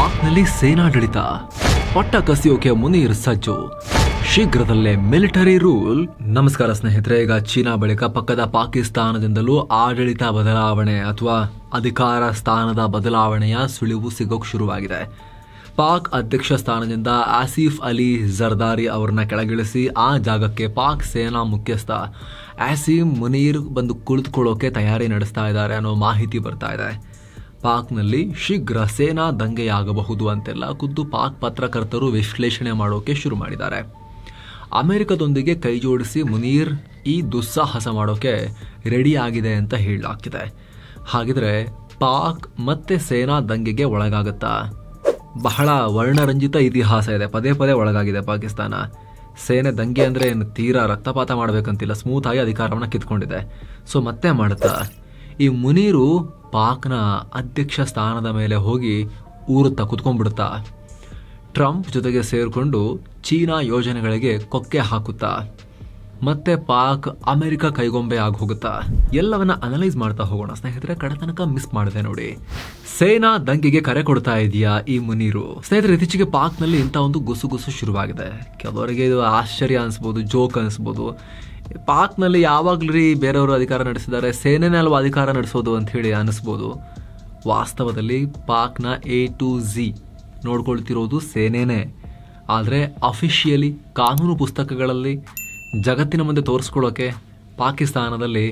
ಪಾಕ್ನಲ್ಲಿ ಸೇನಾಡಳಿತ, ಪಟ್ಟ ಕಸಿಯೋಕೆ ಮುನೀರ್ ಸಜ್ಜು, ಶೀಘ್ರದಲ್ಲೇ ಮಿಲಿಟರಿ ರೂಲ್. ನಮಸ್ಕಾರ ಸ್ನೇಹಿತರೆ, ಈಗ ಚೀನಾ ಬಳಿಕ ಪಕ್ಕದ ಪಾಕಿಸ್ತಾನದಿಂದಲೂ ಆಡಳಿತ ಬದಲಾವಣೆ ಅಥವಾ ಅಧಿಕಾರ ಸ್ಥಾನದ ಬದಲಾವಣೆಯ ಸುಳಿವು ಸಿಗೋಕ್ ಶುರುವಾಗಿದೆ. ಪಾಕ್ ಅಧ್ಯಕ್ಷ ಸ್ಥಾನದಿಂದ ಆಸಿಫ್ ಅಲಿ ಜರ್ದಾರಿ ಅವರನ್ನ ಕೆಳಗಿಳಿಸಿ ಆ ಜಾಗಕ್ಕೆ ಪಾಕ್ ಸೇನಾ ಮುಖ್ಯಸ್ಥ ಆಸಿಮ್ ಮುನೀರ್ ಬಂದು ಕುಳಿತುಕೊಳ್ಳೋಕೆ ತಯಾರಿ ನಡೆಸ್ತಾ ಇದ್ದಾರೆ ಅನ್ನೋ ಮಾಹಿತಿ ಬರ್ತಾ ಇದೆ. ಪಾಕ್ನಲ್ಲಿ ಶೀಘ್ರ ಸೇನಾ ದಂಗೆಯಾಗಬಹುದು ಅಂತೆಲ್ಲ ಖುದ್ದು ಪಾಕ್ ಪತ್ರಕರ್ತರು ವಿಶ್ಲೇಷಣೆ ಮಾಡೋಕೆ ಶುರು ಮಾಡಿದ್ದಾರೆ. ಅಮೆರಿಕದೊಂದಿಗೆ ಕೈಜೋಡಿಸಿ ಮುನೀರ್ ಈ ದುಸ್ಸಾಹಸ ಮಾಡೋಕೆ ರೆಡಿ ಆಗಿದೆ ಅಂತ ಹೇಳಲಾಗ್ತಿದೆ. ಹಾಗಿದ್ರೆ ಪಾಕ್ ಮತ್ತೆ ಸೇನಾ ದಂಗೆಗೆ ಒಳಗಾಗುತ್ತಾ? ಬಹಳ ವರ್ಣರಂಜಿತ ಇತಿಹಾಸ ಇದೆ, ಪದೇ ಪದೇ ಒಳಗಾಗಿದೆ ಪಾಕಿಸ್ತಾನ. ಸೇನೆ ದಂಗೆ ಅಂದರೆ ಏನು ತೀರಾ ರಕ್ತಪಾತ ಮಾಡಬೇಕಂತಿಲ್ಲ, ಸ್ಮೂತ್ ಆಗಿ ಅಧಿಕಾರವನ್ನು ಕಿತ್ಕೊಂಡಿದೆ. ಸೊ ಮತ್ತೆ ಮಾಡುತ್ತಾ ಈ ಮುನೀರು ಪಾಕ್ನ ಅಧ್ಯಕ್ಷ ಸ್ಥಾನದ ಮೇಲೆ ಹೋಗಿ ಊರುತ್ತಾ ಕುತ್ಕೊಂಡ್ಬಿಡುತ್ತಾ? ಟ್ರಂಪ್ ಜೊತೆಗೆ ಸೇರಿಕೊಂಡು ಚೀನಾ ಯೋಜನೆಗಳಿಗೆ ಕೊಕ್ಕೆ ಹಾಕುತ್ತಾ? ಮತ್ತೆ ಪಾಕ್ ಅಮೆರಿಕ ಕೈಗೊಂಬೆ ಆಗಿ ಹೋಗುತ್ತಾ? ಎಲ್ಲವನ್ನ ಅನಲೈಸ್ ಮಾಡ್ತಾ ಹೋಗೋಣ ಸ್ನೇಹಿತರೆ. ಕಡೆತನಕ ಮಿಸ್ ಮಾಡಿದೆ ನೋಡಿ. ಸೇನಾ ದಂಗೆಗೆ ಕರೆ ಕೊಡ್ತಾ ಇದೆಯಾ ಈ ಮುನೀರು? ಸ್ನೇಹಿತರೆ, ಇತ್ತೀಚೆಗೆ ಪಾಕ್ನಲ್ಲಿ ಇಂಥ ಒಂದು ಗುಸು ಶುರುವಾಗಿದೆ. ಕೆಲವರಿಗೆ ಇದು ಆಶ್ಚರ್ಯ ಅನಿಸ್ಬೋದು, ಜೋಕ್ ಅನಿಸ್ಬೋದು. ಪಾಕ್ನಲ್ಲಿ ಯಾವಾಗ್ಲೂ ಬೇರೆಯವರು ಅಧಿಕಾರ ನಡೆಸಿದ್ದಾರೆ, ಸೇನೆನೇ ಅಲ್ವಾ ಅಧಿಕಾರ ನಡೆಸೋದು ಅಂತ ಹೇಳಿ ಅನಿಸ್ಬೋದು. ವಾಸ್ತವದಲ್ಲಿ ಪಾಕ್ನ A to Z ನೋಡ್ಕೊಳ್ತಿರೋದು ಸೇನೆನೇ. ಆದರೆ ಅಫಿಷಿಯಲಿ ಕಾನೂನು ಪುಸ್ತಕಗಳಲ್ಲಿ ಜಗತ್ತಿನ ಮುಂದೆ ತೋರಿಸ್ಕೊಳ್ಳೋಕೆ ಪಾಕಿಸ್ತಾನದಲ್ಲಿ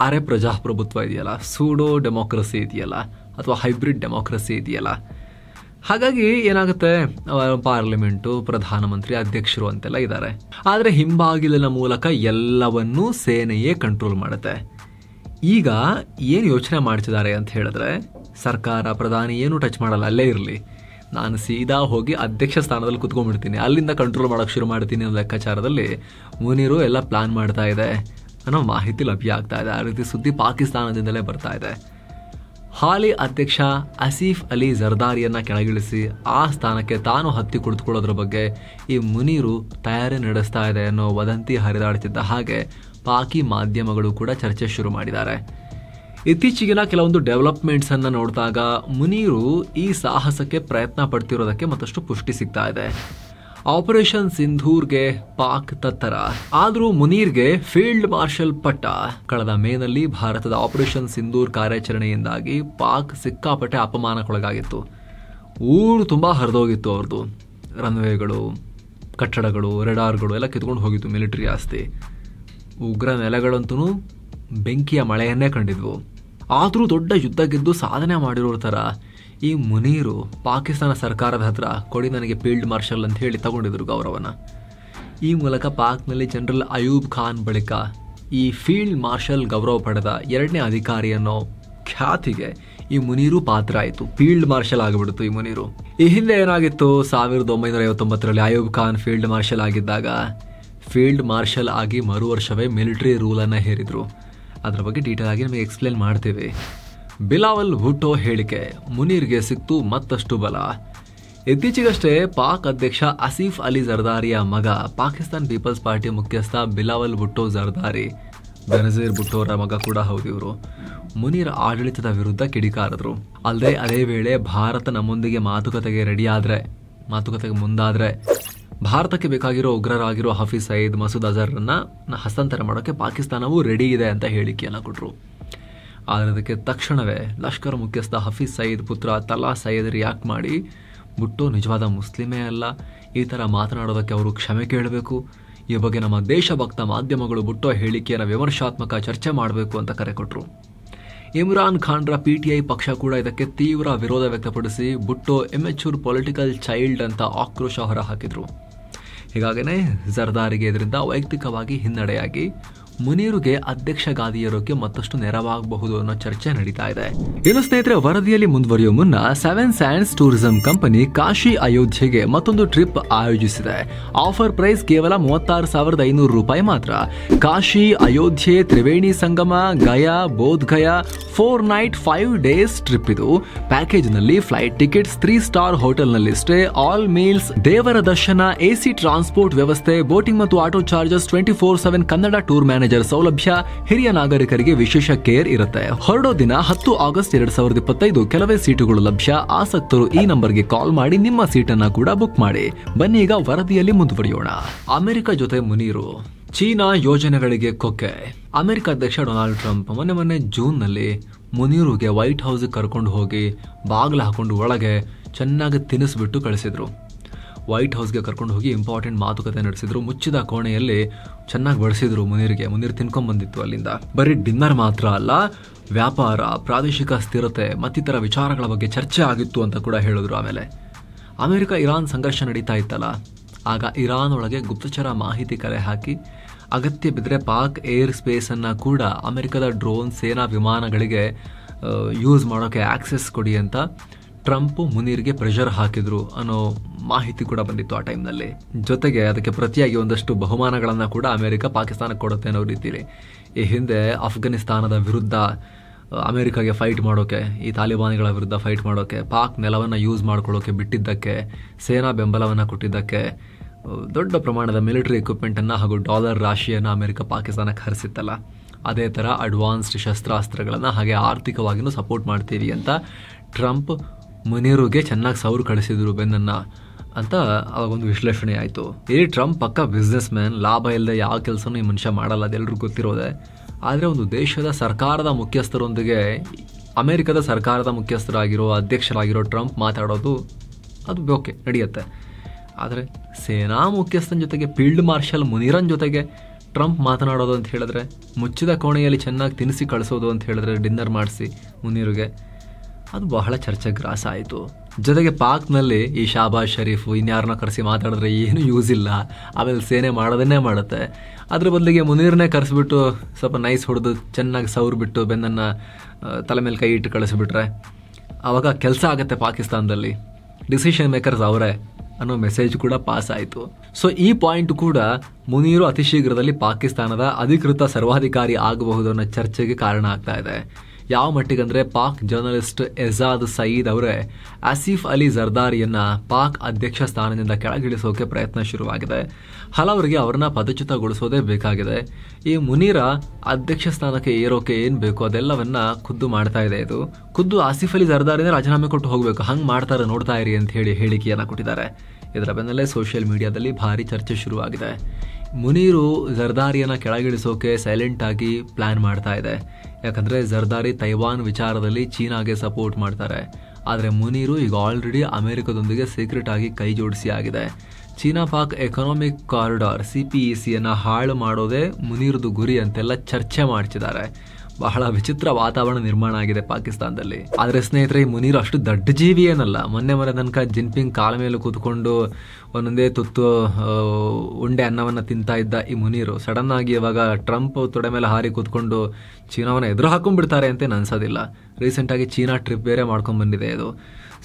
ಅರೆ ಪ್ರಜಾಪ್ರಭುತ್ವ ಇದೆಯಲ್ಲ, ಸೂಡೋ ಡೆಮೋಕ್ರಸಿ ಇದೆಯಲ್ಲ, ಅಥವಾ ಹೈಬ್ರಿಡ್ ಡೆಮೋಕ್ರಸಿ ಇದೆಯಲ್ಲ. ಹಾಗಾಗಿ ಏನಾಗುತ್ತೆ, ಪಾರ್ಲಿಮೆಂಟು, ಪ್ರಧಾನಮಂತ್ರಿ, ಅಧ್ಯಕ್ಷರು ಅಂತೆಲ್ಲ ಇದ್ದಾರೆ. ಆದರೆ ಹಿಂಬಾಗಿಲಿನ ಮೂಲಕ ಎಲ್ಲವನ್ನೂ ಸೇನೆಯೇ ಕಂಟ್ರೋಲ್ ಮಾಡುತ್ತೆ. ಈಗ ಏನು ಯೋಚನೆ ಮಾಡ್ತಿದ್ದಾರೆ ಅಂತ ಹೇಳಿದ್ರೆ, ಸರ್ಕಾರ, ಪ್ರಧಾನಿ ಏನು ಟಚ್ ಮಾಡಲ್ಲ, ಅಲ್ಲೇ ಇರಲಿ, ನಾನು ಸೀದಾ ಹೋಗಿ ಅಧ್ಯಕ್ಷ ಸ್ಥಾನದಲ್ಲಿ ಕುತ್ಕೊಂಡ್ಬಿಡ್ತೀನಿ, ಅಲ್ಲಿಂದ ಕಂಟ್ರೋಲ್ ಮಾಡೋಕೆ ಶುರು ಮಾಡ್ತೀನಿ ಅನ್ನೋ ಲೆಕ್ಕಾಚಾರದಲ್ಲಿ ಮುನೀರು ಎಲ್ಲ ಪ್ಲಾನ್ ಮಾಡ್ತಾ ಇದೆ ಅನ್ನೋ ಮಾಹಿತಿ ಲಭ್ಯ ಆಗ್ತಾ ಇದೆ. ಆ ರೀತಿ ಸುದ್ದಿ ಪಾಕಿಸ್ತಾನದಿಂದಲೇ ಬರ್ತಾ ಇದೆ. ಹಾಲಿ ಅಧ್ಯಕ್ಷ ಆಸಿಫ್ ಅಲಿ ಜರ್ದಾರಿಯನ್ನ ಕೆಳಗಿಳಿಸಿ ಆ ಸ್ಥಾನಕ್ಕೆ ತಾನು ಹತ್ತಿ ಕುಳಿತುಕೊಳ್ಳೋದ್ರ ಬಗ್ಗೆ ಈ ಮುನೀರು ತಯಾರಿ ನಡೆಸ್ತಾ ಇದೆ ಅನ್ನೋ ವದಂತಿ ಹರಿದಾಡುತ್ತಿದ್ದ ಹಾಗೆ ಪಾಕಿ ಮಾಧ್ಯಮಗಳು ಕೂಡ ಚರ್ಚೆ ಶುರು ಮಾಡಿದ್ದಾರೆ. ಇತ್ತೀಚೆಗಿನ ಕೆಲವೊಂದು ಡೆವಲಪ್ಮೆಂಟ್ಸ್ ಅನ್ನ ನೋಡಿದಾಗ ಮುನೀರು ಈ ಸಾಹಸಕ್ಕೆ ಪ್ರಯತ್ನ ಪಡ್ತಿರೋದಕ್ಕೆ ಮತ್ತಷ್ಟು ಪುಷ್ಟಿ ಸಿಗ್ತಾ ಇದೆ. ಆಪರೇಷನ್ ಸಿಂಧೂರ್ಗೆ ಪಾಕ್ ತತ್ತರ, ಆದರೂ ಮುನೀರ್ಗೆ ಫೀಲ್ಡ್ ಮಾರ್ಷಲ್ ಪಟ್ಟ. ಕಳೆದ ಮೇನಲ್ಲಿ ಭಾರತದ ಆಪರೇಷನ್ ಸಿಂಧೂರ್ ಕಾರ್ಯಾಚರಣೆಯಿಂದಾಗಿ ಪಾಕ್ ಸಿಕ್ಕಾಪಟ್ಟೆ ಅಪಮಾನಕ್ಕೊಳಗಾಗಿತ್ತು. ಊರು ತುಂಬಾ ಹರಿದೋಗಿತ್ತು ಅವ್ರದ್ದು. ರನ್ವೇಗಳು, ಕಟ್ಟಡಗಳು, ರೆಡಾರ್ಗಳು ಎಲ್ಲ ಕಿತ್ಕೊಂಡು ಹೋಗಿತ್ತು ಮಿಲಿಟರಿ ಆಸ್ತಿ. ಉಗ್ರ ನೆಲೆಗಳಂತೂ ಬೆಂಕಿಯ ಮಳೆಯನ್ನೇ ಕಂಡಿದ್ವು. ಆದರೂ ದೊಡ್ಡ ಯುದ್ಧ ಗೆದ್ದು ಸಾಧನೆ ಮಾಡಿರೋ ಥರ ಈ ಮುನೀರು ಪಾಕಿಸ್ತಾನ ಸರ್ಕಾರದ ಹತ್ರ ಕೊಡಿ ನನಗೆ ಫೀಲ್ಡ್ ಮಾರ್ಷಲ್ ಅಂತ ಹೇಳಿ ತಗೊಂಡಿದ್ರು ಗೌರವನ. ಈ ಮೂಲಕ ಪಾಕ್ನಲ್ಲಿ ಜನರಲ್ ಅಯೂಬ್ ಖಾನ್ ಬಳಿಕ ಈ ಫೀಲ್ಡ್ ಮಾರ್ಷಲ್ ಗೌರವ ಪಡೆದ ಎರಡನೇ ಅಧಿಕಾರಿ ಅನ್ನೋ ಖ್ಯಾತಿಗೆ ಈ ಮುನೀರು ಪಾತ್ರ ಆಯಿತು. ಫೀಲ್ಡ್ ಮಾರ್ಷಲ್ ಆಗಿಬಿಡ್ತು ಈ ಮುನೀರು. ಈ ಹಿಂದೆ ಏನಾಗಿತ್ತು, 1959ರಲ್ಲಿ ಅಯೂಬ್ ಖಾನ್ ಫೀಲ್ಡ್ ಮಾರ್ಷಲ್ ಆಗಿದ್ದಾಗ ಫೀಲ್ಡ್ ಮಾರ್ಷಲ್ ಆಗಿ ಮರು ವರ್ಷವೇ ಮಿಲಿಟರಿ ರೂಲನ್ನು ಹೇರಿದ್ರು. ಅದರ ಬಗ್ಗೆ ಡೀಟೇಲ್ ಆಗಿ ನಮಗೆ ಎಕ್ಸ್ಪ್ಲೇನ್ ಮಾಡ್ತೇವೆ. ಬಿಲಾವಲ್ ಭುಟ್ಟೋ ಹೇಳಿಕೆ ಮುನೀರ್ಗೆ ಸಿಕ್ತು ಮತ್ತಷ್ಟು ಬಲ. ಇತ್ತೀಚೆಗಷ್ಟೇ ಪಾಕ್ ಅಧ್ಯಕ್ಷ ಆಸಿಫ್ ಅಲಿ ಜರ್ದಾರಿಯ ಮಗ, ಪಾಕಿಸ್ತಾನ್ ಪೀಪಲ್ಸ್ ಪಾರ್ಟಿ ಮುಖ್ಯಸ್ಥ ಬಿಲಾವಲ್ ಭುಟ್ಟೋ ಜರ್ದಾರಿ, ಬೆನಜೀರ್ ಭುಟ್ಟೋರ ಮಗ ಕೂಡ ಹೌದು ಇವರು, ಮುನೀರ್ ಆಡಳಿತದ ವಿರುದ್ಧ ಕಿಡಿಕಾರದ್ರು. ಅಲ್ಲದೆ ಅದೇ ವೇಳೆ ಭಾರತ ನಮ್ಮೊಂದಿಗೆ ಮಾತುಕತೆಗೆ ಮುಂದಾದ್ರೆ ಭಾರತಕ್ಕೆ ಬೇಕಾಗಿರೋ ಉಗ್ರರಾಗಿರೋ ಹಫೀಜ್ ಸಯೀದ್, ಮಸೂದ್ ಅಜರ್ರನ್ನ ಹಸ್ತಾಂತರ ಮಾಡೋಕ್ಕೆ ಪಾಕಿಸ್ತಾನವೂ ರೆಡಿ ಇದೆ ಅಂತ ಹೇಳಿಕೆಯನ್ನು ಕೊಟ್ಟರು. ಆದರೆ ಅದಕ್ಕೆ ತಕ್ಷಣವೇ ಲಷ್ಕರ್ ಮುಖ್ಯಸ್ಥ ಹಫೀಜ್ ಸಯೀದ್ ಪುತ್ರ ತಲಾ ಸಯೀದ್ ರಿಯಾಕ್ಟ್ ಮಾಡಿ, ಭುಟ್ಟೋ ನಿಜವಾದ ಮುಸ್ಲಿಮೇ ಅಲ್ಲ, ಈ ಥರ ಮಾತನಾಡೋದಕ್ಕೆ ಅವರು ಕ್ಷಮೆ ಕೇಳಬೇಕು, ಈ ಬಗ್ಗೆ ನಮ್ಮ ದೇಶಭಕ್ತ ಮಾಧ್ಯಮಗಳು ಭುಟ್ಟೋ ಹೇಳಿಕೆಯನ್ನು ವಿಮರ್ಶಾತ್ಮಕ ಚರ್ಚೆ ಮಾಡಬೇಕು ಅಂತ ಕರೆ ಕೊಟ್ಟರು. ಇಮ್ರಾನ್ ಖಾನ್ರ PTI ಪಕ್ಷ ಕೂಡ ಇದಕ್ಕೆ ತೀವ್ರ ವಿರೋಧ ವ್ಯಕ್ತಪಡಿಸಿ ಭುಟ್ಟೋ ಇಮ್ಮೆಚೂರ್ ಪೊಲಿಟಿಕಲ್ ಚೈಲ್ಡ್ ಅಂತ ಆಕ್ರೋಶ ಹೊರಹಾಕಿದ್ರು. ಹೀಗಾಗಿನೇ ಜರ್ದಾರಿಗೆ ಇದರಿಂದ ವೈಯಕ್ತಿಕವಾಗಿ ಹಿನ್ನಡೆಯಾಗಿ ಮುನೀರುಗೆ ಅಧ್ಯಕ್ಷ ಗಾದಿಯರೋಕೆ ಮತ್ತಷ್ಟು ನೆರವಾಗಬಹುದು ಅನ್ನೋ ಚರ್ಚೆ ನಡೀತಾ ಇದೆ. ಇನ್ನು ಸ್ನೇಹಿತರೆ, ವರದಿಯಲ್ಲಿ ಮುಂದುವರಿಯುವ ಮುನ್ನ 7 ಸ್ಯಾಂಡ್ಸ್ ಟೂರಿಸಂ ಕಂಪನಿ ಕಾಶಿ ಅಯೋಧ್ಯೆಗೆ ಮತ್ತೊಂದು ಟ್ರಿಪ್ ಆಯೋಜಿಸಿದೆ. ಆಫರ್ ಪ್ರೈಸ್ ಕೇವಲ 36,500 ರೂಪಾಯಿ ಮಾತ್ರ. Kashi, Ayodhya, Triveni Sangam, Gaya, Bodh Gaya 4 night 5 days trip ಇದು. ಪ್ಯಾಕೇಜ್ ನಲ್ಲಿ ಫ್ಲೈಟ್ ಟಿಕೆಟ್ಸ್, 3 ಸ್ಟಾರ್ ಹೋಟೆಲ್ ನಲ್ಲಿ ಸ್ಟೇ, ಆಲ್ ಮೀಲ್ಸ್, ದೇವರ ದರ್ಶನ, AC ಟ್ರಾನ್ಸ್ಪೋರ್ಟ್ ವ್ಯವಸ್ಥೆ, ಬೋಟಿಂಗ್ ಮತ್ತು auto charges, 24/7 Kannada tour manage manager ಸೌಲಭ್ಯ, ಹಿರಿಯ ನಾಗರಿಕರಿಗೆ ವಿಶೇಷ ಕೇರ್ ಇರುತ್ತೆ. ಹೊರಡೋ ದಿನ 10 ಆಗಸ್ಟ್ 2025. ಕೆಲವೇ ಸೀಟುಗಳು ಲಭ್ಯ. ಆಸಕ್ತರು ಈ ನಂಬರ್ಗೆ ಕಾಲ್ ಮಾಡಿ ನಿಮ್ಮ ಸೀಟನ್ನ ಕೂಡ ಬುಕ್ ಮಾಡಿ. ಬನ್ನಿ ಈಗ ವರದಿಯಲ್ಲಿ ಮುಂದುವರಿಯೋಣ. ಅಮೆರಿಕ ಜೊತೆ ಮುನೀರು, ಚೀನಾ ಯೋಜನೆಗಳಿಗೆ ಕೊಕ್ಕೆ. ಅಮೆರಿಕ ಅಧ್ಯಕ್ಷ ಡೊನಾಲ್ಡ್ ಟ್ರಂಪ್ ಮೊನ್ನೆ ಜೂನ್ನಲ್ಲಿ ಮುನೀರುಗೆ ವೈಟ್ ಹೌಸ್ ಕರ್ಕೊಂಡು ಹೋಗಿ ಬಾಗಿಲು ಹಾಕೊಂಡು ಒಳಗೆ ಚೆನ್ನಾಗಿ ತಿನ್ನಿಸ್ಬಿಟ್ಟು ಕಳಿಸಿದ್ರು. ವೈಟ್ ಹೌಸ್ಗೆ ಕರ್ಕೊಂಡು ಹೋಗಿ ಇಂಪಾರ್ಟೆಂಟ್ ಮಾತುಕತೆ ನಡೆಸಿದ್ರು. ಮುಚ್ಚಿದ ಕೋಣೆಯಲ್ಲಿ ಚೆನ್ನಾಗಿ ಬಡಿಸಿದ್ರು ಮುನೀರ್ಗೆ. ಮುನೀರ್ ತಿನ್ಕೊಂಡ್ ಬಂದಿತ್ತು ಅಲ್ಲಿಂದ. ಬರೀ ಡಿನ್ನರ್ ಮಾತ್ರ ಅಲ್ಲ, ವ್ಯಾಪಾರ, ಪ್ರಾದೇಶಿಕ ಸ್ಥಿರತೆ ಮತ್ತಿತರ ವಿಚಾರಗಳ ಬಗ್ಗೆ ಚರ್ಚೆ ಆಗಿತ್ತು ಅಂತ ಕೂಡ ಹೇಳಿದ್ರು. ಆಮೇಲೆ ಅಮೆರಿಕ ಇರಾನ್ ಸಂಘರ್ಷ ನಡೀತಾ ಇತ್ತಲ್ಲ, ಆಗ ಇರಾನ್ ಒಳಗೆ ಗುಪ್ತಚರ ಮಾಹಿತಿ ಕಲೆ ಹಾಕಿ ಅಗತ್ಯ ಬಿದ್ದರೆ ಪಾಕ್ ಏರ್ ಸ್ಪೇಸನ್ನು ಕೂಡ ಅಮೆರಿಕದ ಡ್ರೋನ್ ಸೇನಾ ವಿಮಾನಗಳಿಗೆ ಯೂಸ್ ಮಾಡೋಕ್ಕೆ ಆಕ್ಸೆಸ್ ಕೊಡಿ ಅಂತ ಟ್ರಂಪ್ ಮುನೀರ್ಗೆ ಪ್ರೆಷರ್ ಹಾಕಿದ್ರು ಅನ್ನೋ ಮಾಹಿತಿ ಕೂಡ ಬಂದಿತ್ತು ಆ ಟೈಮ್ನಲ್ಲಿ. ಜೊತೆಗೆ ಅದಕ್ಕೆ ಪ್ರತಿಯಾಗಿ ಒಂದಷ್ಟು ಬಹುಮಾನಗಳನ್ನು ಕೂಡ ಅಮೆರಿಕ ಪಾಕಿಸ್ತಾನಕ್ಕೆ ಕೊಡುತ್ತೆ ಅನ್ನೋ ರೀತಿಯಲ್ಲಿ. ಈ ಹಿಂದೆ ಅಫ್ಘಾನಿಸ್ತಾನದ ವಿರುದ್ಧ ಅಮೆರಿಕಾಗೆ ಫೈಟ್ ಮಾಡೋಕೆ, ಈ ತಾಲಿಬಾನಿಗಳ ವಿರುದ್ಧ ಫೈಟ್ ಮಾಡೋಕೆ ಪಾಕ್ ನೆಲವನ್ನು ಯೂಸ್ ಮಾಡ್ಕೊಳ್ಳೋಕೆ ಬಿಟ್ಟಿದ್ದಕ್ಕೆ, ಸೇನಾ ಬೆಂಬಲವನ್ನು ಕೊಟ್ಟಿದ್ದಕ್ಕೆ ದೊಡ್ಡ ಪ್ರಮಾಣದ ಮಿಲಿಟರಿ ಎಕ್ವಿಪ್ಮೆಂಟನ್ನು ಹಾಗೂ ಡಾಲರ್ ರಾಶಿಯನ್ನು ಅಮೆರಿಕ ಪಾಕಿಸ್ತಾನಕ್ಕೆ ಹರಿಸಿತ್ತಲ್ಲ, ಅದೇ ಥರ ಅಡ್ವಾನ್ಸ್ಡ್ ಶಸ್ತ್ರಾಸ್ತ್ರಗಳನ್ನು ಹಾಗೆ ಆರ್ಥಿಕವಾಗಿಯೂ ಸಪೋರ್ಟ್ ಮಾಡ್ತೀವಿ ಅಂತ ಟ್ರಂಪ್ ಮುನೀರುಗೆ ಚೆನ್ನಾಗಿ ಸೌರು ಕಳಿಸಿದ್ರು ಬೆನ್ನನ್ನ ಅಂತ ಅವಾಗೊಂದು ವಿಶ್ಲೇಷಣೆ ಆಯಿತು. ಈ ಟ್ರಂಪ್ ಪಕ್ಕ ಬಿಸ್ನೆಸ್ ಮ್ಯಾನ್, ಲಾಭ ಇಲ್ಲದೆ ಯಾವ ಕೆಲಸನೂ ಈ ಮನುಷ್ಯ ಮಾಡಲ್ಲ, ಅದೆಲ್ಲರಿಗೂ ಗೊತ್ತಿರೋದೆ. ಆದರೆ ಒಂದು ದೇಶದ ಸರ್ಕಾರದ ಮುಖ್ಯಸ್ಥರೊಂದಿಗೆ ಅಮೆರಿಕದ ಸರ್ಕಾರದ ಮುಖ್ಯಸ್ಥರಾಗಿರೋ ಅಧ್ಯಕ್ಷರಾಗಿರೋ ಟ್ರಂಪ್ ಮಾತಾಡೋದು ಅದು ಓಕೆ, ನಡೆಯುತ್ತೆ. ಆದರೆ ಸೇನಾ ಮುಖ್ಯಸ್ಥನ ಜೊತೆಗೆ ಫೀಲ್ಡ್ ಮಾರ್ಷಲ್ ಮುನೀರನ್ ಜೊತೆಗೆ ಟ್ರಂಪ್ ಮಾತನಾಡೋದು ಅಂತ ಹೇಳಿದ್ರೆ, ಮುಚ್ಚಿದ ಕೋಣೆಯಲ್ಲಿ ಚೆನ್ನಾಗಿ ತಿನ್ನಿಸಿ ಕಳಿಸೋದು ಅಂತ ಹೇಳಿದ್ರೆ, ಡಿನ್ನರ್ ಮಾಡಿಸಿ ಮುನೀರಿಗೆ, ಅದು ಬಹಳ ಚರ್ಚೆ ಗ್ರಾಸ ಆಯಿತು. ಜೊತೆಗೆ ಪಾಕ್ನಲ್ಲಿ ಈ ಶಾಬಾಜ್ ಶರೀಫ್ ಇನ್ಯಾರನ್ನ ಕರೆಸಿ ಮಾತಾಡಿದ್ರೆ ಏನು ಯೂಸ್ ಇಲ್ಲ, ಆಮೇಲೆ ಸೇನೆ ಮಾಡೋದನ್ನೇ ಮಾಡುತ್ತೆ. ಅದ್ರ ಬದಲಿಗೆ ಮುನೀರ್ನೇ ಕರೆಸಿಬಿಟ್ಟು ಸ್ವಲ್ಪ ನೈಸ್ ಹೊಡೆದು ಚೆನ್ನಾಗಿ ಸೌರು ಬಿಟ್ಟು ಬೆನ್ನನ್ನು ತಲೆ ಮೇಲೆ ಕೈ ಇಟ್ಟು ಕಳಿಸಿಬಿಟ್ರೆ ಆವಾಗ ಕೆಲಸ ಆಗುತ್ತೆ ಪಾಕಿಸ್ತಾನದಲ್ಲಿ, ಡಿಸಿಷನ್ ಮೇಕರ್ಸ್ ಅವರೇ ಅನ್ನೋ ಮೆಸೇಜ್ ಕೂಡ ಪಾಸ್ ಆಯಿತು. ಸೊ ಈ ಪಾಯಿಂಟ್ ಕೂಡ ಮುನೀರು ಅತಿ ಶೀಘ್ರದಲ್ಲಿ ಪಾಕಿಸ್ತಾನದ ಅಧಿಕೃತ ಸರ್ವಾಧಿಕಾರಿ ಆಗಬಹುದು ಅನ್ನೋ ಚರ್ಚೆಗೆ ಕಾರಣ ಆಗ್ತಾ ಇದೆ. ಯಾವ ಮಟ್ಟಿಗಂದ್ರೆ ಪಾಕ್ ಜರ್ನಲಿಸ್ಟ್ ಎಜಾದ್ ಸಯೀದ್ ಅವರೇ ಆಸಿಫ್ ಅಲಿ ಜರ್ದಾರಿಯನ್ನ ಪಾಕ್ ಅಧ್ಯಕ್ಷ ಸ್ಥಾನದಿಂದ ಕೆಳಗಿಳಿಸೋಕೆ ಪ್ರಯತ್ನ ಶುರುವಾಗಿದೆ. ಹಲವರಿಗೆ ಅವರನ್ನ ಪದಚ್ಯುತಗೊಳಿಸೋದೇ ಬೇಕಾಗಿದೆ. ಈ ಮುನೀರ ಅಧ್ಯಕ್ಷ ಸ್ಥಾನಕ್ಕೆ ಏರೋಕೆ ಏನ್ ಬೇಕು ಅದೆಲ್ಲವನ್ನ ಖುದ್ದು ಮಾಡ್ತಾ ಇದೆ. ಇದು ಖುದ್ದು ಆಸಿಫ್ ಅಲಿ ಜರ್ದಾರಿನ ರಾಜೀನಾಮೆ ಕೊಟ್ಟು ಹೋಗ್ಬೇಕು, ಹಂಗ್ ಮಾಡ್ತಾರೆ ನೋಡ್ತಾ ಇರಿ ಅಂತ ಹೇಳಿ ಹೇಳಿಕೆಯನ್ನ ಕೊಟ್ಟಿದ್ದಾರೆ. ಇದರ ಬೆನ್ನಲ್ಲೇ ಸೋಷಿಯಲ್ ಮೀಡಿಯಾದಲ್ಲಿ ಭಾರಿ ಚರ್ಚೆ ಶುರುವಾಗಿದೆ. ಮುನೀರು ಜರ್ದಾರಿಯನ್ನ ಕೆಳಗಿಳಿಸೋಕೆ ಸೈಲೆಂಟ್ ಆಗಿ ಪ್ಲಾನ್ ಮಾಡ್ತಾ ಇದೆ. ಯಾಕಂದ್ರೆ ಜರ್ದಾರಿ ತೈವಾನ್ ವಿಚಾರದಲ್ಲಿ ಚೀನಾಗೆ ಸಪೋರ್ಟ್ ಮಾಡ್ತಾರೆ. ಆದರೆ ಮುನೀರು ಈಗ ಆಲ್ರೆಡಿ ಅಮೆರಿಕದೊಂದಿಗೆ ಸೀಕ್ರೆಟ್ ಆಗಿ ಕೈ ಜೋಡಿಸಿ ಆಗಿದೆ. ಚೀನಾ ಪಾಕ್ ಎಕನಾಮಿಕ್ ಕಾರಿಡಾರ್ CPECಯನ್ನು ಹಾಳು ಮಾಡೋದೇ ಮುನೀರ್ದು ಗುರಿ ಅಂತೆಲ್ಲ ಚರ್ಚೆ ಮಾಡ್ತಿದ್ದಾರೆ. ಬಹಳ ವಿಚಿತ್ರ ವಾತಾವರಣ ನಿರ್ಮಾಣ ಆಗಿದೆ ಪಾಕಿಸ್ತಾನದಲ್ಲಿ. ಆದರೆ ಸ್ನೇಹಿತರೆ, ಈ ಮುನೀರ್ ಅಷ್ಟು ದಡ್ಡ ಜೀವಿ ಏನಲ್ಲ. ಮೊನ್ನೆ ತನಕ ಜಿನ್ಪಿಂಗ್ ಕಾಲ ಮೇಲೆ ಕೂತ್ಕೊಂಡು ಒಂದೊಂದೇ ತುತ್ತು ಉಂಡೆ ಅನ್ನವನ್ನು ತಿಂತಾ ಇದ್ದ ಈ ಮುನೀರು ಸಡನ್ ಆಗಿ ಇವಾಗ ಟ್ರಂಪ್ ತೊಡೆ ಮೇಲೆ ಹಾರಿ ಕೂತ್ಕೊಂಡು ಚೀನಾವನ್ನ ಎದುರು ಹಾಕೊಂಡ್ಬಿಡ್ತಾರೆ ಅಂತ ಅನ್ಸೋದಿಲ್ಲ. ರೀಸೆಂಟ್ ಆಗಿ ಚೀನಾ ಟ್ರಿಪ್ ಬೇರೆ ಮಾಡ್ಕೊಂಡ್ ಬಂದಿದೆ ಇದು.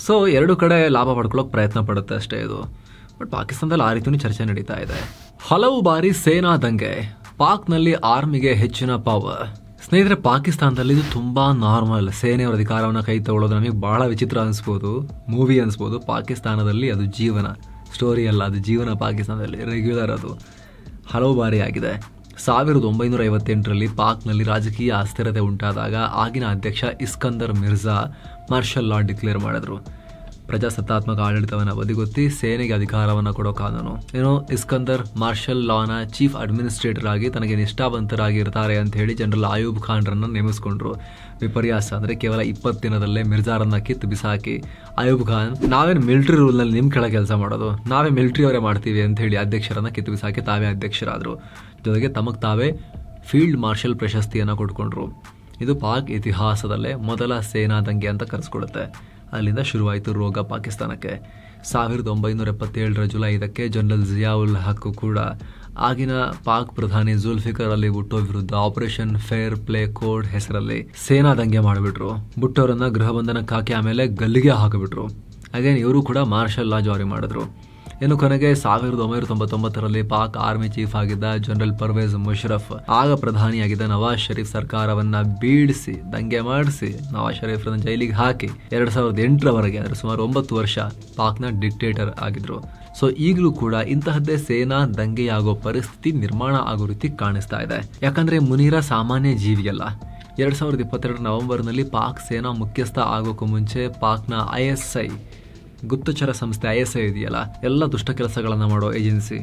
ಸೊ ಎರಡು ಕಡೆ ಲಾಭ ಪಡ್ಕೊಳ್ಳೋಕೆ ಪ್ರಯತ್ನ ಪಡುತ್ತೆ ಅಷ್ಟೇ ಇದು. ಬಟ್ ಪಾಕಿಸ್ತಾನದಲ್ಲಿ ಆ ರೀತಿಯೂ ಚರ್ಚೆ ನಡೀತಾ ಇದೆ. ಹಲವು ಬಾರಿ ಸೇನಾ ದಂಗೆ, ಪಾಕ್ನಲ್ಲಿ ಆರ್ಮಿಗೆ ಹೆಚ್ಚಿನ ಪವರ್. ಸ್ನೇಹಿತರೆ, ಪಾಕಿಸ್ತಾನದಲ್ಲಿ ಇದು ತುಂಬಾ ನಾರ್ಮಲ್. ಸೇನೆಯವರ ಅಧಿಕಾರವನ್ನು ಕೈ ತಗೊಳ್ಳೋದು ನಮಗೆ ಬಹಳ ವಿಚಿತ್ರ ಅನಿಸ್ಬೋದು, ಮೂವಿ ಅನಿಸ್ಬೋದು. ಪಾಕಿಸ್ತಾನದಲ್ಲಿ ಅದು ಜೀವನ, ಸ್ಟೋರಿ ಅಲ್ಲ, ಅದು ಜೀವನ. ಪಾಕಿಸ್ತಾನದಲ್ಲಿ ರೆಗ್ಯುಲರ್ ಅದು ಹಲವು ಬಾರಿ ಆಗಿದೆ. 1958ರಲ್ಲಿ ಪಾಕ್ನಲ್ಲಿ ರಾಜಕೀಯ ಅಸ್ಥಿರತೆ ಉಂಟಾದಾಗ ಆಗಿನ ಅಧ್ಯಕ್ಷ ಇಸ್ಕಂದರ್ ಮಿರ್ಜಾ ಮಾರ್ಷಲ್ ಲಾ ಡಿಕ್ಲೇರ್ ಮಾಡಿದ್ರು. ಪ್ರಜಾಸತ್ತಾತ್ಮಕ ಆಡಳಿತವನ್ನು ಬದಿಗೊತ್ತಿ ಸೇನೆಗೆ ಅಧಿಕಾರವನ್ನು ಕೊಡೋ ಕಾನೂನು. ಇಸ್ಕಂದರ್ ಮಾರ್ಷಲ್ ಲಾನ ಚೀಫ್ ಅಡ್ಮಿನಿಸ್ಟ್ರೇಟರ್ ಆಗಿ ತನಗೆ ನಿಷ್ಠಾವಂತರಾಗಿರ್ತಾರೆ ಅಂತ ಹೇಳಿ ಜನರಲ್ ಆಯೂಬ್ ಖಾನ್ರನ್ನ ನೇಮಿಸಿಕೊಂಡ್ರು. ವಿಪರ್ಯಾಸ ಅಂದ್ರೆ ಕೇವಲ 20 ದಿನದಲ್ಲೇ ಮಿರ್ಜಾರನ್ನ ಕಿತ್ತು ಬಿಸಾಕಿ ಆಯೂಬ್ ಖಾನ್, ನಾವೇನು ಮಿಲಿಟರಿ ರೂಲ್ನಲ್ಲಿ ನಿಮ್ ಕೆಳಗೆ ಕೆಲಸ ಮಾಡೋದು, ನಾವೇ ಮಿಲಿಟರಿ ಅವರೇ ಮಾಡ್ತೀವಿ ಅಂತ ಹೇಳಿ ಅಧ್ಯಕ್ಷರನ್ನ ಕಿತ್ತು ಬಿಸಾಕಿ ತಾವೇ ಅಧ್ಯಕ್ಷರಾದ್ರು. ಜೊತೆಗೆ ತಮಗ್ ತಾವೇ ಫೀಲ್ಡ್ ಮಾರ್ಷಲ್ ಪ್ರಶಸ್ತಿಯನ್ನು ಕೊಟ್ಕೊಂಡ್ರು. ಇದು ಪಾಕ್ ಇತಿಹಾಸದಲ್ಲೇ ಮೊದಲ ಸೇನಾ ದಂಗೆ ಅಂತ ಕರೆಸ್ಕೊಳ್ಳುತ್ತೆ. ಅಲ್ಲಿಂದ ಶುರುವಾಯಿತು ರೋಗ ಪಾಕಿಸ್ತಾನಕ್ಕೆ. 1977ರ ಜುಲೈ 5ಕ್ಕೆ ಜನರಲ್ ಜಿಯಾವುಲ್ ಹಕ್ ಕೂಡ ಆಗಿನ ಪಾಕ್ ಪ್ರಧಾನಿ ಜುಲ್ಫಿಕರ್ ಅಲಿ ಭುಟ್ಟೋ ವಿರುದ್ಧ ಆಪರೇಷನ್ ಫೇರ್ ಪ್ಲೇ ಕೋಡ್ ಹೆಸರಲ್ಲಿ ಸೇನಾ ದಂಗೆ ಮಾಡಿಬಿಟ್ರು. ಭುಟ್ಟೋರನ್ನ ಗೃಹ ಬಂಧನಕ್ಕೆ ಹಾಕಿ ಆಮೇಲೆ ಗಲ್ಲಿಗೆ ಹಾಕಿಬಿಟ್ರು. ಅಗೇನ್ ಇವರು ಕೂಡ ಮಾರ್ಷಲ್ ಲಾ ಜಾರಿ ಮಾಡಿದ್ರು. ಇನ್ನು ಕೊನೆಗೆ 1999ರಲ್ಲಿ ಪಾಕ್ ಆರ್ಮಿ ಚೀಫ್ ಆಗಿದ್ದ ಜನರಲ್ ಪರ್ವೇಜ್ ಮುಷರಫ್ ಆಗ ಪ್ರಧಾನಿಯಾಗಿದ್ದ ನವಾಜ್ ಶರೀಫ್ ಸರ್ಕಾರವನ್ನ ಬೀಳಿಸಿ ದಂಗೆ ಮಾಡಿಸಿ ನವಾಜ್ ಶರೀಫ್ರನ್ನ ಜೈಲಿಗೆ ಹಾಕಿ 2008ರವರೆಗೆ ಅಂದ್ರೆ ಸುಮಾರು 9 ವರ್ಷ ಪಾಕ್ನ ಡಿಕ್ಟೇಟರ್ ಆಗಿದ್ರು. ಸೊ ಈಗಲೂ ಕೂಡ ಇಂತಹದ್ದೇ ಸೇನಾ ದಂಗೆಯಾಗೋ ಪರಿಸ್ಥಿತಿ ನಿರ್ಮಾಣ ಆಗೋ ರೀತಿ ಕಾಣಿಸ್ತಾ ಇದೆ. ಯಾಕಂದ್ರೆ ಮುನೀರ ಸಾಮಾನ್ಯ ಜೀವಿಯಲ್ಲ. 2022 ನವೆಂಬರ್ನಲ್ಲಿ ಪಾಕ್ ಸೇನಾ ಮುಖ್ಯಸ್ಥ ಆಗೋಕ್ಕೂ ಮುಂಚೆ ಪಾಕ್ನ ISI ಗುಪ್ತಚರ ಸಂಸ್ಥೆ ISI ಇದೆಯಲ್ಲ, ಎಲ್ಲ ದುಷ್ಟ ಕೆಲಸಗಳನ್ನ ಮಾಡೋ ಏಜೆನ್ಸಿ,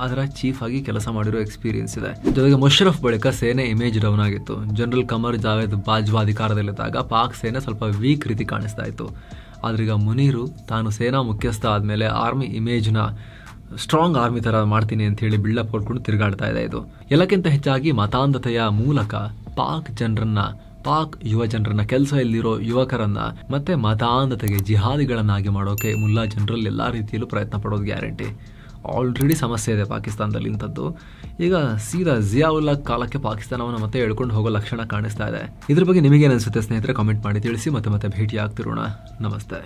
ಅದರ ಚೀಫ್ ಆಗಿ ಕೆಲಸ ಮಾಡಿರೋ ಎಕ್ಸ್ಪೀರಿಯನ್ಸ್ ಇದೆ. ಜೊತೆಗೆ ಮುಷರಫ್ ಬಳಿಕ ಸೇನೆ ಇಮೇಜ್ ಡೌನ್ ಆಗಿತ್ತು. ಜನರಲ್ ಕಮರ್ ಜಾವೇದ್ ಬಾಜ್ವಾ ಅಧಿಕಾರದಲ್ಲಿದ್ದಾಗ ಪಾಕ್ ಸೇನೆ ಸ್ವಲ್ಪ ವೀಕ್ ರೀತಿ ಕಾಣಿಸ್ತಾ ಇತ್ತು. ಆದ್ರೀಗ ಮುನೀರು ತಾನು ಸೇನಾ ಮುಖ್ಯಸ್ಥ ಆದ್ಮೇಲೆ ಆರ್ಮಿ ಇಮೇಜ್ನ ಸ್ಟ್ರಾಂಗ್ ಆರ್ಮಿ ತರ ಮಾಡ್ತೀನಿ ಅಂತ ಹೇಳಿ ಬಿಲ್ಡಪ್ ಕೊಡ್ಕೊಂಡು ತಿರುಗಾಡ್ತಾ ಇದೆ. ಇದು ಎಲ್ಲಕ್ಕಿಂತ ಹೆಚ್ಚಾಗಿ ಮತಾಂಧತೆಯ ಮೂಲಕ ಪಾಕ್ ಯುವ ಜನರನ್ನ, ಕೆಲಸ ಇಲ್ಲಿರೋ ಯುವಕರನ್ನ ಮತ್ತೆ ಮತಾಂಧತೆಗೆ ಜಿಹಾದಿಗಳನ್ನಾಗಿ ಮಾಡೋಕೆ ಮುಲ್ಲಾ ಜನರಲ್ ಎಲ್ಲಾ ರೀತಿಯಲ್ಲೂ ಪ್ರಯತ್ನ ಪಡೋದು ಗ್ಯಾರಂಟಿ. ಆಲ್ರೆಡಿ ಸಮಸ್ಯೆ ಇದೆ ಪಾಕಿಸ್ತಾನದಲ್ಲಿ ಇಂಥದ್ದು. ಈಗ ಸೀದಾ ಜಿಯಾವುಲ್ಲಾ ಕಾಲಕ್ಕೆ ಪಾಕಿಸ್ತಾನವನ್ನು ಮತ್ತೆ ಎಳ್ಕೊಂಡು ಹೋಗೋ ಲಕ್ಷಣ ಕಾಣಿಸ್ತಾ ಇದೆ. ಇದ್ರ ಬಗ್ಗೆ ನಿಮಗೇನು ಅನ್ಸುತ್ತೆ ಸ್ನೇಹಿತರೆ, ಕಾಮೆಂಟ್ ಮಾಡಿ ತಿಳಿಸಿ. ಮತ್ತೆ ಭೇಟಿ ಆಗ್ತಿರೋಣ. ನಮಸ್ತೆ.